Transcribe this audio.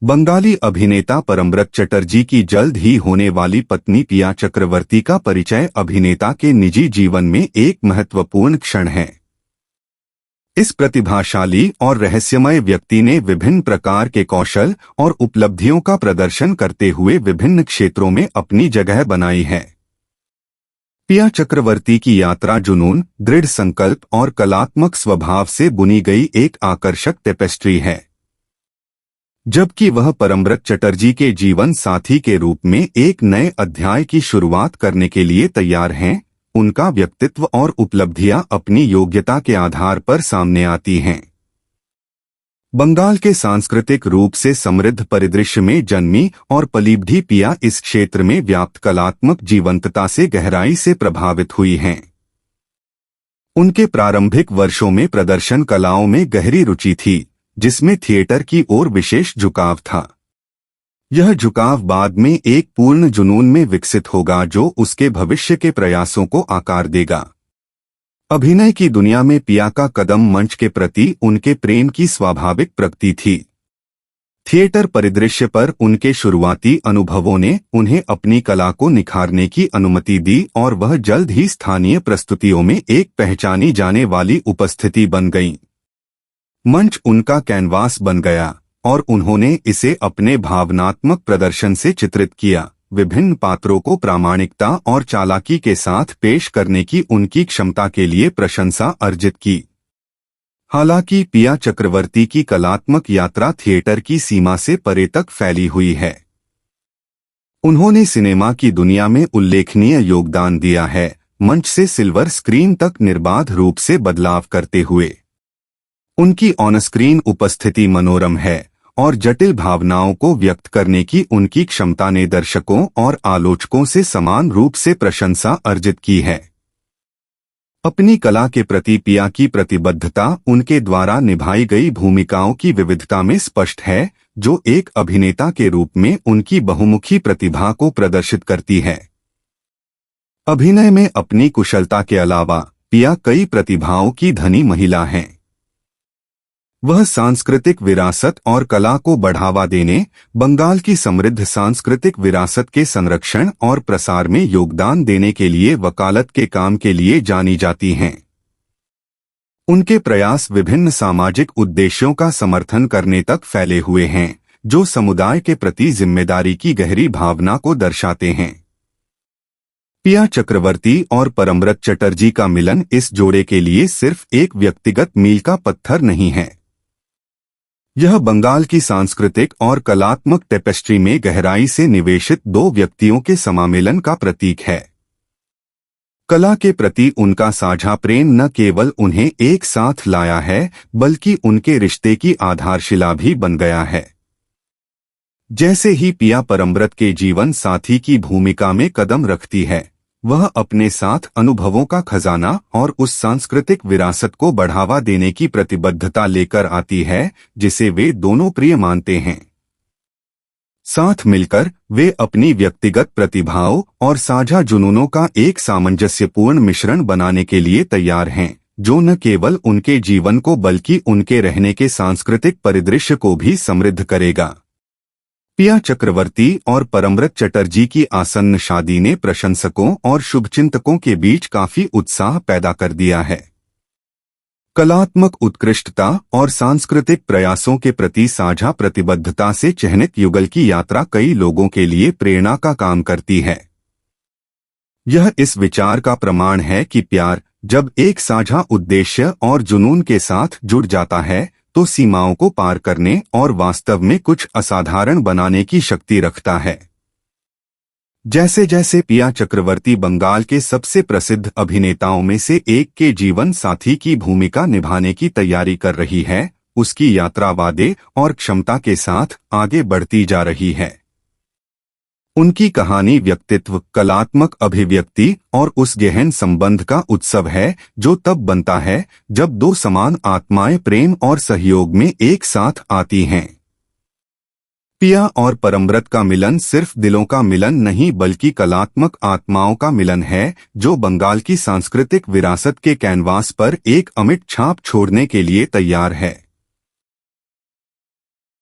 बंगाली अभिनेता परम्ब्रत चटर्जी की जल्द ही होने वाली पत्नी पिया चक्रवर्ती का परिचय अभिनेता के निजी जीवन में एक महत्वपूर्ण क्षण है। इस प्रतिभाशाली और रहस्यमय व्यक्ति ने विभिन्न प्रकार के कौशल और उपलब्धियों का प्रदर्शन करते हुए विभिन्न क्षेत्रों में अपनी जगह बनाई है। पिया चक्रवर्ती की यात्रा जुनून, दृढ़ संकल्प और कलात्मक स्वभाव से बुनी गई एक आकर्षक टेपेस्ट्री है। जबकि वह परम्ब्रत चटर्जी के जीवन साथी के रूप में एक नए अध्याय की शुरुआत करने के लिए तैयार हैं, उनका व्यक्तित्व और उपलब्धियां अपनी योग्यता के आधार पर सामने आती हैं। बंगाल के सांस्कृतिक रूप से समृद्ध परिदृश्य में जन्मी और पली-बढ़ी पिया इस क्षेत्र में व्याप्त कलात्मक जीवंतता से गहराई से प्रभावित हुई हैं। उनके प्रारंभिक वर्षों में प्रदर्शन कलाओं में गहरी रुचि थी, जिसमें थिएटर की ओर विशेष झुकाव था। यह झुकाव बाद में एक पूर्ण जुनून में विकसित होगा जो उसके भविष्य के प्रयासों को आकार देगा। अभिनय की दुनिया में पिया का कदम मंच के प्रति उनके प्रेम की स्वाभाविक प्रगति थी। थिएटर परिदृश्य पर उनके शुरुआती अनुभवों ने उन्हें अपनी कला को निखारने की अनुमति दी और वह जल्द ही स्थानीय प्रस्तुतियों में एक पहचानी जाने वाली उपस्थिति बन गईं। मंच उनका कैनवास बन गया और उन्होंने इसे अपने भावनात्मक प्रदर्शन से चित्रित किया। विभिन्न पात्रों को प्रामाणिकता और चालाकी के साथ पेश करने की उनकी क्षमता के लिए प्रशंसा अर्जित की। हालांकि पिया चक्रवर्ती की कलात्मक यात्रा थिएटर की सीमा से परे तक फैली हुई है। उन्होंने सिनेमा की दुनिया में उल्लेखनीय योगदान दिया है, मंच से सिल्वर स्क्रीन तक निर्बाध रूप से बदलाव करते हुए। उनकी ऑन स्क्रीन उपस्थिति मनोरम है और जटिल भावनाओं को व्यक्त करने की उनकी क्षमता ने दर्शकों और आलोचकों से समान रूप से प्रशंसा अर्जित की है। अपनी कला के प्रति पिया की प्रतिबद्धता उनके द्वारा निभाई गई भूमिकाओं की विविधता में स्पष्ट है, जो एक अभिनेता के रूप में उनकी बहुमुखी प्रतिभा को प्रदर्शित करती है। अभिनय में अपनी कुशलता के अलावा पिया कई प्रतिभाओं की धनी महिला हैं। वह सांस्कृतिक विरासत और कला को बढ़ावा देने, बंगाल की समृद्ध सांस्कृतिक विरासत के संरक्षण और प्रसार में योगदान देने के लिए वकालत के काम के लिए जानी जाती हैं। उनके प्रयास विभिन्न सामाजिक उद्देश्यों का समर्थन करने तक फैले हुए हैं, जो समुदाय के प्रति जिम्मेदारी की गहरी भावना को दर्शाते हैं। पिया चक्रवर्ती और परम्ब्रत चटर्जी का मिलन इस जोड़े के लिए सिर्फ एक व्यक्तिगत मील का पत्थर नहीं है। यह बंगाल की सांस्कृतिक और कलात्मक टेपेस्ट्री में गहराई से निवेशित दो व्यक्तियों के समामेलन का प्रतीक है। कला के प्रति उनका साझा प्रेम न केवल उन्हें एक साथ लाया है, बल्कि उनके रिश्ते की आधारशिला भी बन गया है। जैसे ही पिया परम्ब्रत के जीवन साथी की भूमिका में कदम रखती है, वह अपने साथ अनुभवों का खजाना और उस सांस्कृतिक विरासत को बढ़ावा देने की प्रतिबद्धता लेकर आती है, जिसे वे दोनों प्रिय मानते हैं। साथ मिलकर वे अपनी व्यक्तिगत प्रतिभाओं और साझा जुनूनों का एक सामंजस्यपूर्ण मिश्रण बनाने के लिए तैयार हैं, जो न केवल उनके जीवन को बल्कि उनके रहने के सांस्कृतिक परिदृश्य को भी समृद्ध करेगा। पिया चक्रवर्ती और परम्ब्रत चटर्जी की आसन्न शादी ने प्रशंसकों और शुभचिंतकों के बीच काफी उत्साह पैदा कर दिया है। कलात्मक उत्कृष्टता और सांस्कृतिक प्रयासों के प्रति साझा प्रतिबद्धता से चिह्नित युगल की यात्रा कई लोगों के लिए प्रेरणा का काम करती है। यह इस विचार का प्रमाण है कि प्यार जब एक साझा उद्देश्य और जुनून के साथ जुड़ जाता है, तो सीमाओं को पार करने और वास्तव में कुछ असाधारण बनाने की शक्ति रखता है। जैसे जैसे पिया चक्रवर्ती बंगाल के सबसे प्रसिद्ध अभिनेताओं में से एक के जीवन साथी की भूमिका निभाने की तैयारी कर रही है, उसकी यात्रा वादे और क्षमता के साथ आगे बढ़ती जा रही है। उनकी कहानी व्यक्तित्व, कलात्मक अभिव्यक्ति और उस गहन संबंध का उत्सव है जो तब बनता है जब दो समान आत्माएं प्रेम और सहयोग में एक साथ आती हैं। पिया और परम्ब्रत का मिलन सिर्फ दिलों का मिलन नहीं बल्कि कलात्मक आत्माओं का मिलन है, जो बंगाल की सांस्कृतिक विरासत के कैनवास पर एक अमिट छाप छोड़ने के लिए तैयार है।